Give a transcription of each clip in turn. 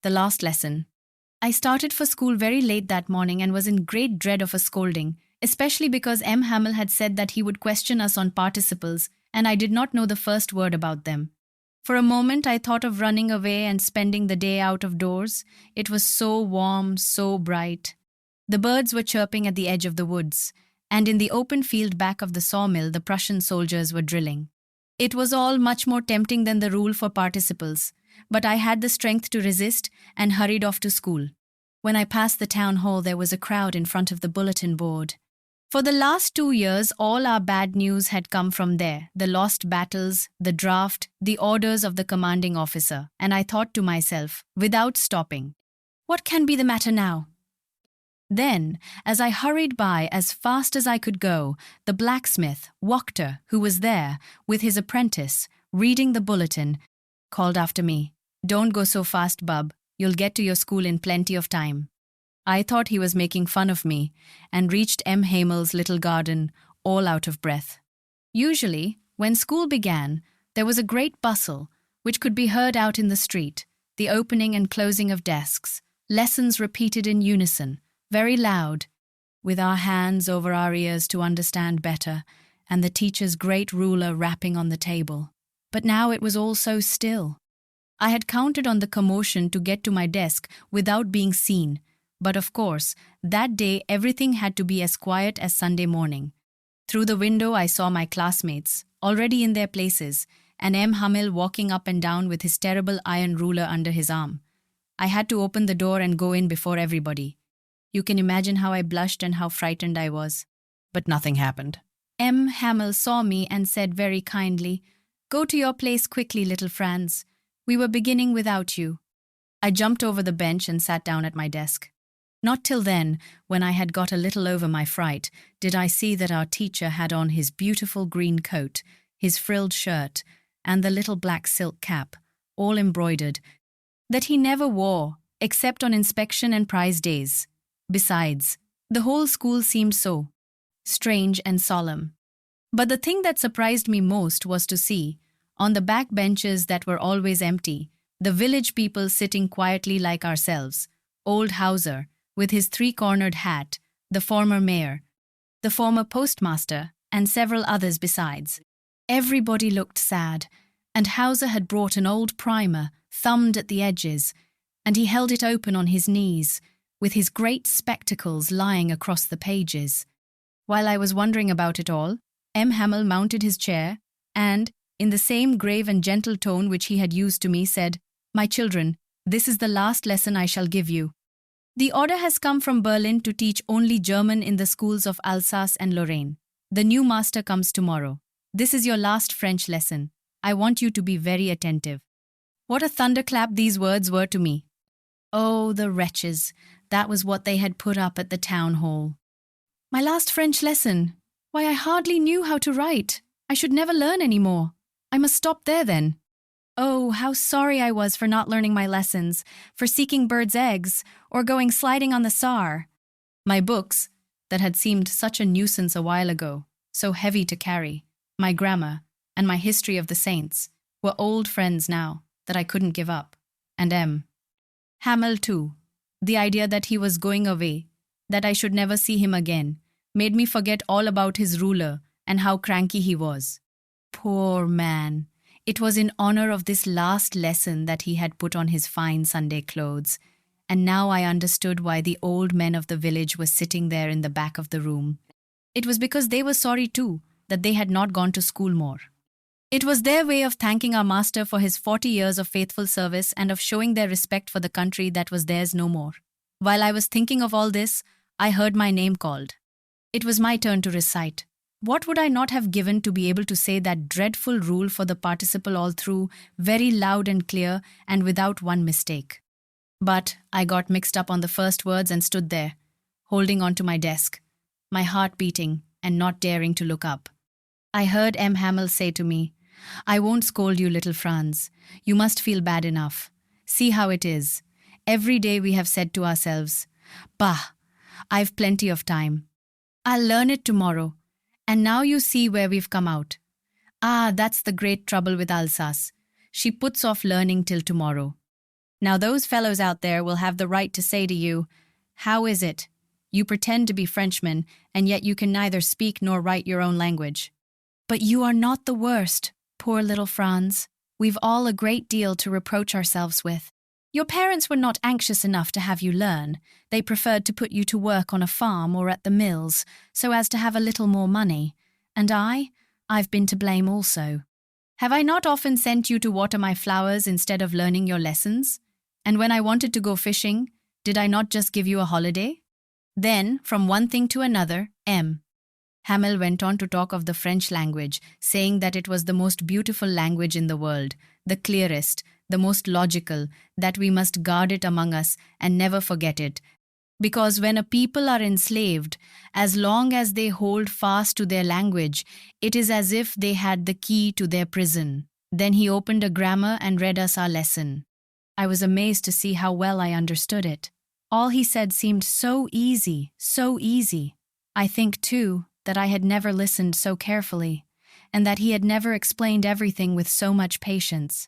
The last lesson. I started for school very late that morning and was in great dread of a scolding, especially because M. Hamel had said that he would question us on participles, and I did not know the first word about them. For a moment I thought of running away and spending the day out of doors. It was so warm, so bright. The birds were chirping at the edge of the woods, and in the open field back of the sawmill the Prussian soldiers were drilling. It was all much more tempting than the rule for participles, but I had the strength to resist and hurried off to school. When I passed the town hall there was a crowd in front of the bulletin board. For the last 2 years all our bad news had come from there, the lost battles, the draft, the orders of the commanding officer, and I thought to myself, without stopping, what can be the matter now? Then, as I hurried by as fast as I could go, the blacksmith, Wachter, who was there, with his apprentice, reading the bulletin, called after me, "Don't go so fast, bub. You'll get to your school in plenty of time." I thought he was making fun of me, and reached M. Hamel's little garden, all out of breath. Usually, when school began, there was a great bustle, which could be heard out in the street, the opening and closing of desks, lessons repeated in unison, very loud, with our hands over our ears to understand better, and the teacher's great ruler rapping on the table. But now it was all so still. I had counted on the commotion to get to my desk without being seen, but of course, that day everything had to be as quiet as Sunday morning. Through the window I saw my classmates, already in their places, and M. Hamel walking up and down with his terrible iron ruler under his arm. I had to open the door and go in before everybody. You can imagine how I blushed and how frightened I was. But nothing happened. M. Hamel saw me and said very kindly, "Go to your place quickly, little Franz. We were beginning without you." I jumped over the bench and sat down at my desk. Not till then, when I had got a little over my fright, did I see that our teacher had on his beautiful green coat, his frilled shirt, and the little black silk cap, all embroidered, that he never wore, except on inspection and prize days. Besides, the whole school seemed so strange and solemn. But the thing that surprised me most was to see, on the back benches that were always empty, the village people sitting quietly like ourselves, old Hauser, with his three-cornered hat, the former mayor, the former postmaster, and several others besides. Everybody looked sad, and Hauser had brought an old primer, thumbed at the edges, and he held it open on his knees, with his great spectacles lying across the pages. While I was wondering about it all, M. Hamel mounted his chair and, in the same grave and gentle tone which he had used to me, said, "My children, this is the last lesson I shall give you. The order has come from Berlin to teach only German in the schools of Alsace and Lorraine. The new master comes tomorrow. This is your last French lesson. I want you to be very attentive." What a thunderclap these words were to me. Oh, the wretches! That was what they had put up at the town hall. My last French lesson! Why, I hardly knew how to write. I should never learn any more. I must stop there then. Oh, how sorry I was for not learning my lessons, for seeking birds' eggs, or going sliding on the Saar. My books, that had seemed such a nuisance a while ago, so heavy to carry, my grammar, and my history of the saints, were old friends now that I couldn't give up. And M. Hamel too. The idea that he was going away, that I should never see him again, made me forget all about his ruler and how cranky he was. Poor man! It was in honor of this last lesson that he had put on his fine Sunday clothes, and now I understood why the old men of the village were sitting there in the back of the room. It was because they were sorry too that they had not gone to school more. It was their way of thanking our master for his 40 years of faithful service and of showing their respect for the country that was theirs no more. While I was thinking of all this, I heard my name called. It was my turn to recite. What would I not have given to be able to say that dreadful rule for the participle all through, very loud and clear, and without one mistake? But I got mixed up on the first words and stood there, holding on to my desk, my heart beating and not daring to look up. I heard M. Hamel say to me, "I won't scold you, little Franz. You must feel bad enough. See how it is. Every day we have said to ourselves, 'Bah, I've plenty of time. I'll learn it tomorrow.' And now you see where we've come out. Ah, that's the great trouble with Alsace. She puts off learning till tomorrow. Now those fellows out there will have the right to say to you, "How is it? You pretend to be Frenchmen, and yet you can neither speak nor write your own language." But you are not the worst, poor little Franz. We've all a great deal to reproach ourselves with. Your parents were not anxious enough to have you learn. They preferred to put you to work on a farm or at the mills, so as to have a little more money. And I've been to blame also. Have I not often sent you to water my flowers instead of learning your lessons? And when I wanted to go fishing, did I not just give you a holiday? Then, from one thing to another, Hamel went on to talk of the French language, saying that it was the most beautiful language in the world, the clearest, the most logical, that we must guard it among us and never forget it. Because when a people are enslaved, as long as they hold fast to their language, it is as if they had the key to their prison. Then he opened a grammar and read us our lesson. I was amazed to see how well I understood it. All he said seemed so easy, so easy. I think, too, that I had never listened so carefully, and that he had never explained everything with so much patience.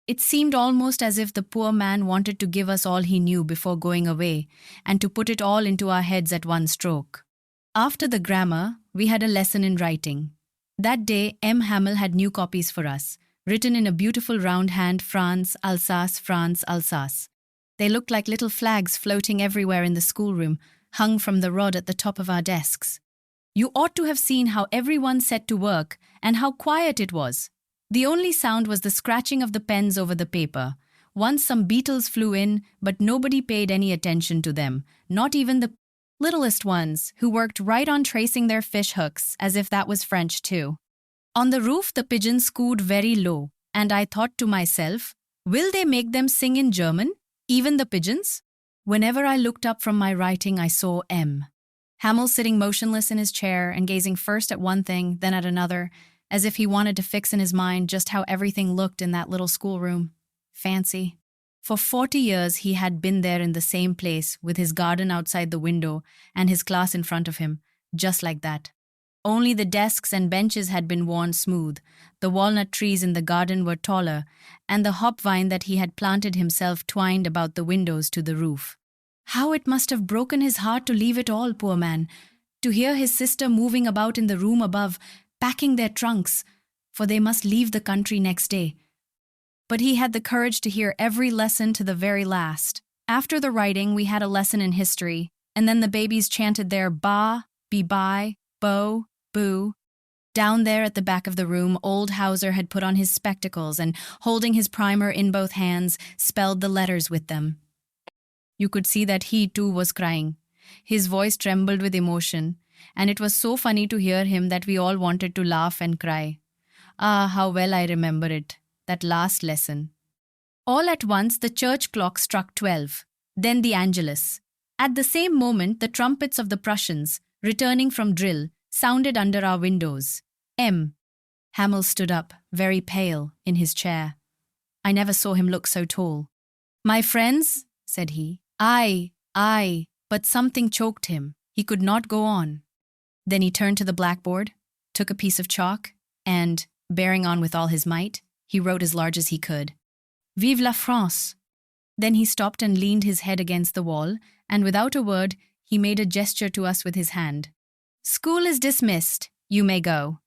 It seemed almost as if the poor man wanted to give us all he knew before going away, and to put it all into our heads at one stroke. After the grammar, we had a lesson in writing. That day, Hamel had new copies for us, written in a beautiful round hand, France, Alsace, France, Alsace. They looked like little flags floating everywhere in the schoolroom, hung from the rod at the top of our desks. You ought to have seen how everyone set to work, and how quiet it was. The only sound was the scratching of the pens over the paper. Once some beetles flew in, but nobody paid any attention to them, not even the littlest ones, who worked right on tracing their fish hooks, as if that was French too. On the roof the pigeons cooed very low, and I thought to myself, will they make them sing in German, even the pigeons? Whenever I looked up from my writing, I saw Hamel sitting motionless in his chair and gazing first at one thing, then at another, as if he wanted to fix in his mind just how everything looked in that little schoolroom. Fancy. For 40 years he had been there in the same place, with his garden outside the window and his class in front of him, just like that. Only the desks and benches had been worn smooth, the walnut trees in the garden were taller, and the hop vine that he had planted himself twined about the windows to the roof. How it must have broken his heart to leave it all, poor man, to hear his sister moving about in the room above, packing their trunks, for they must leave the country next day. But he had the courage to hear every lesson to the very last. After the writing, we had a lesson in history, and then the babies chanted their ba, be-bye, bo, boo. Down there at the back of the room, old Hauser had put on his spectacles and, holding his primer in both hands, spelled the letters with them. You could see that he, too, was crying. His voice trembled with emotion, and it was so funny to hear him that we all wanted to laugh and cry. Ah, how well I remember it, that last lesson. All at once the church clock struck 12, then the Angelus. At the same moment the trumpets of the Prussians, returning from drill, sounded under our windows. Hamel stood up, very pale, in his chair. I never saw him look so tall. "My friends," said he, I, but something choked him. He could not go on. Then he turned to the blackboard, took a piece of chalk, and, bearing on with all his might, he wrote as large as he could. "Vive la France!" Then he stopped and leaned his head against the wall, and without a word, he made a gesture to us with his hand. "School is dismissed. You may go."